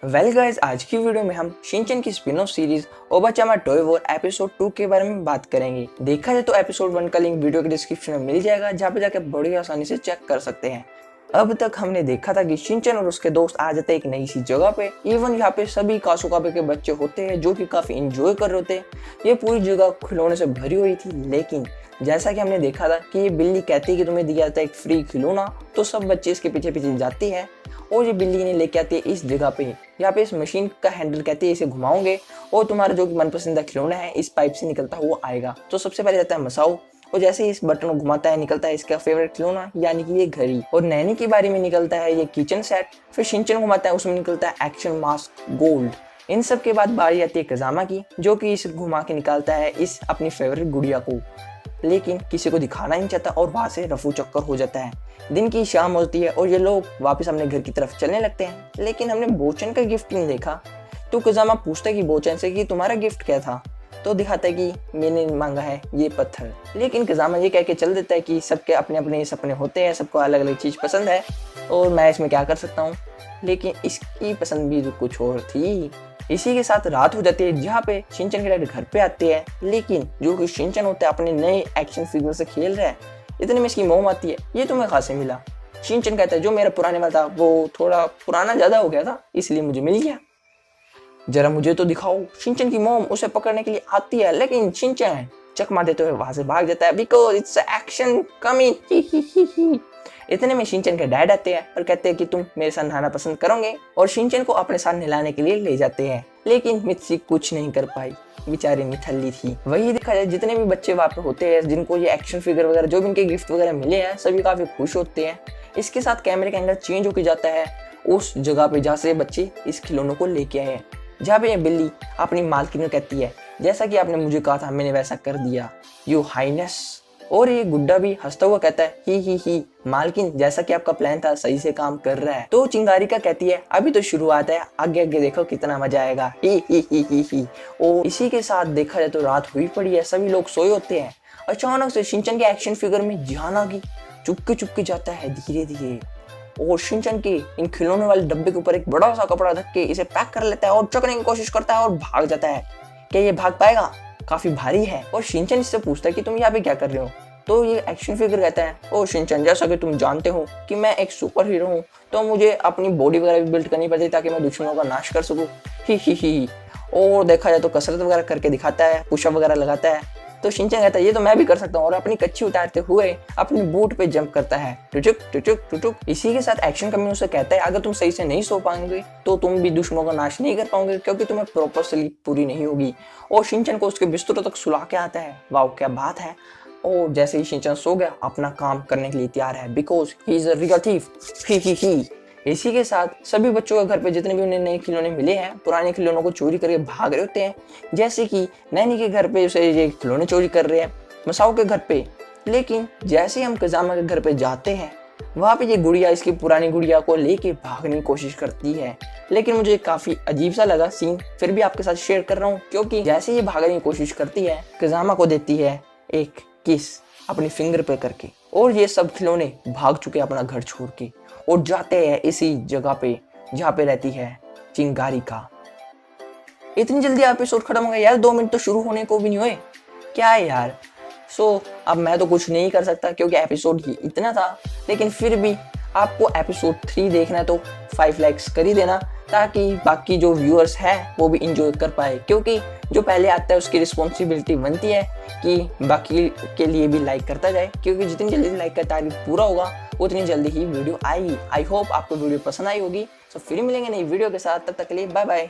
Well guys, आज की video में हम शिनचैन की spin off series Obachama toy war episode 2 के बारे में बात करेंगे। देखा जाए तो एपिसोड 1 का लिंक वीडियो के डिस्क्रिप्शन में मिल जाएगा, जहाँ पे जाकर बड़ी आसानी से चेक कर सकते हैं। अब तक हमने देखा था कि शिनचैन और उसके दोस्त आ जाते हैं एक नई सी जगह पे। इवन यहाँ पे सभी कासुकाबे के बच्चे होते हैं जो कि काफी इंजॉय कर रहे होते हैं। ये पूरी जगह खिलौने से भरी हुई थी, लेकिन जैसा कि हमने देखा था कि ये बिल्ली कहती है कि तुम्हें दिया जाता है एक फ्री खिलौना, तो सब बच्चे इसके पीछे पीछे जाती है और ये बिल्ली इन्हें लेके आती है इस जगह पे। यहाँ पे इस मशीन का हैंडल कहती है इसे घुमाओगे और तुम्हारा जो कि मनपसंद खिलौना है इस पाइप से निकलता हुआ आएगा। तो सबसे पहले जाता है मसाओ, और जैसे ही इस बटन को घुमाता है निकलता है इसका फेवरेट खिलौना यानी कि ये घड़ी। और नैनी की बारी में निकलता है ये किचन सेट। फिर शिनचैन घुमाता है, उसमें निकलता है एक्शन मास्क गोल्ड। इन सब के बाद बारी आती है कजामा की, जो कि इसे घुमा के निकालता है इस अपनी फेवरेट गुड़िया को, लेकिन किसी को दिखाना नहीं चाहता और वहां से रफू चक्कर हो जाता है। दिन की शाम होती है और ये लोग वापस अपने घर की तरफ चलने लगते हैं, लेकिन हमने बोचन का गिफ्ट नहीं देखा। तो कजामा पूछता है कि बोचन से कि तुम्हारा गिफ्ट क्या था, तो दिखाता है कि मैंने मांगा है ये पत्थर। लेकिन कजामा ये कह के चल देता है कि सबके अपने अपने सपने होते हैं, सबको अलग अलग चीज़ पसंद है और मैं इसमें क्या कर सकता हूँ। लेकिन इसकी पसंद भी कुछ और थी। इसी के साथ रात हो जाती है, जहाँ पे शिनचैन के डैडी घर पे आते हैं, लेकिन जो कि शिनचैन होता है अपने नए एक्शन फिगर से खेल रहा है। इतने में इसकी मोम आती है, ये तुम्हें कहाँ से मिला। शिनचैन कहता है जो मेरा पुराने वाला था वो थोड़ा पुराना ज्यादा हो गया था, इसलिए मुझे मिल गया। जरा मुझे तो दिखाओ। शिनचैन की मोम उसे पकड़ने के लिए आती है, लेकिन शिनचैन चकमा देते हुए वहां से भाग जाता है, बिकॉज इट्स एक्शन कमिंग। इतने में शिनचैन के डैड आते हैं और कहते हैं कि तुम मेरे साथ नहाना पसंद करोगे, और शिनचैन को अपने साथ नहलाने के लिए ले जाते हैं। लेकिन मित्सी कुछ नहीं कर पाई, बेचारी निठल्ली थी। वही देखा जाए जितने भी बच्चे वहाँ पे होते हैं जिनको ये एक्शन फिगर वगैरह जो भी इनके गिफ्ट वगैरह मिले हैं, सभी काफी खुश होते हैं। इसके साथ कैमरे का एंगल चेंज होकर जाता है उस जगह पे जहाँ से बच्चे इस खिलौनों को लेके आए हैं, जहाँ पे ये बिल्ली अपनी मालकिन को कहती है जैसा कि आपने मुझे कहा था मैंने वैसा कर दिया यू हाइनेस। और ये गुड्डा भी हंसता हुआ कहता है ही मालकिन, जैसा कि आपका प्लान था सही से काम कर रहा है। तो चिंगारिका कहती है अभी तो शुरुआत है, आगे आगे देखो कितना मजा आएगा ही। और इसी के साथ देखा जाए तो रात हुई पड़ी है, सभी लोग सोए होते हैं। अचानक से शिनचैन के एक्शन फिगर में जान आ गई। चुपके जाता है धीरे धीरे, और शिनचैन के इन खिलौने वाले डब्बे के ऊपर एक बड़ा सा कपड़ा ढक के इसे पैक कर लेता है और चकने की कोशिश करता है और भाग जाता है। क्या ये भाग पाएगा? काफी भारी है। और शिनचैन इससे पूछता है कि तुम यहाँ पे क्या कर रहे हो। तो ये एक्शन फिगर कहता है ओ शिनचैन, जैसा कि तुम जानते हो कि मैं एक सुपर हीरो हूँ, तो मुझे अपनी बॉडी वगैरह भी बिल्ड करनी पड़ती ताकि मैं दुश्मनों का नाश कर सकूँ ही। और देखा जाए तो कसरत वगैरह करके दिखाता है, पुशअप वगैरह लगाता है। तो शिनचैन कहता है ये तो मैं भी कर सकता हूँ, और अपनी कच्ची उतारते हुए अपनी बूट पे जंप करता है, टुचुक। इसी के साथ एक्शन कमी उसे कहता है अगर तुम सही से नहीं सो पाएंगे तो तुम भी दुश्मनों का नाश नहीं कर पाओगे, क्योंकि तुम्हें प्रॉपर स्लीप पूरी नहीं होगी। और शिनचैन को उसके बिस्तरों तक सुला के आता है। वाह क्या बात है। और जैसे ही शिनचैन सो गया अपना काम करने के लिए तैयार है, because he is a real thief he. इसी के साथ सभी बच्चों के घर पे जितने भी उन्हें नए खिलौने मिले हैं, पुराने खिलौनों को चोरी करके भाग रहे होते हैं। जैसे कि नैनी के घर पे उसे ये खिलौने चोरी कर रहे हैं, मसाओ के घर पे। लेकिन जैसे ही हम कजामा के घर पे जाते हैं, वहाँ पे ये गुड़िया इसकी पुरानी गुड़िया को लेके भागने की कोशिश करती है। लेकिन मुझे काफी अजीब सा लगा सीन, फिर भी आपके साथ शेयर कर रहा हूँ, क्योंकि जैसे ये भागने की कोशिश करती है, कजामा को देती है एक किस अपनी फिंगर पे करके, और ये सब खिलौने भाग चुके अपना घर छोड़ के और जाते हैं इसी जगह पे जहाँ पे रहती है चिंगारिका। इतनी जल्दी एपिसोड खत्म हो गया यार, 2 मिनट तो शुरू होने को भी नहीं हुए, क्या है यार। अब मैं तो कुछ नहीं कर सकता क्योंकि एपिसोड ही इतना था, लेकिन फिर भी आपको एपिसोड 3 देखना है तो 5 लाइक्स कर ही देना, ताकि बाकी जो व्यूअर्स हैं वो भी इंजॉय कर पाए, क्योंकि जो पहले आता है उसकी रिस्पॉन्सिबिलिटी बनती है कि बाकी के लिए भी लाइक करता जाए, क्योंकि जितनी जल्दी लाइक का टारगेट पूरा होगा उतनी जल्दी ही वीडियो आएगी। आई होप आपको वीडियो पसंद आई होगी। फिर मिलेंगे नई वीडियो के साथ, तब तक के लिए बाय बाय।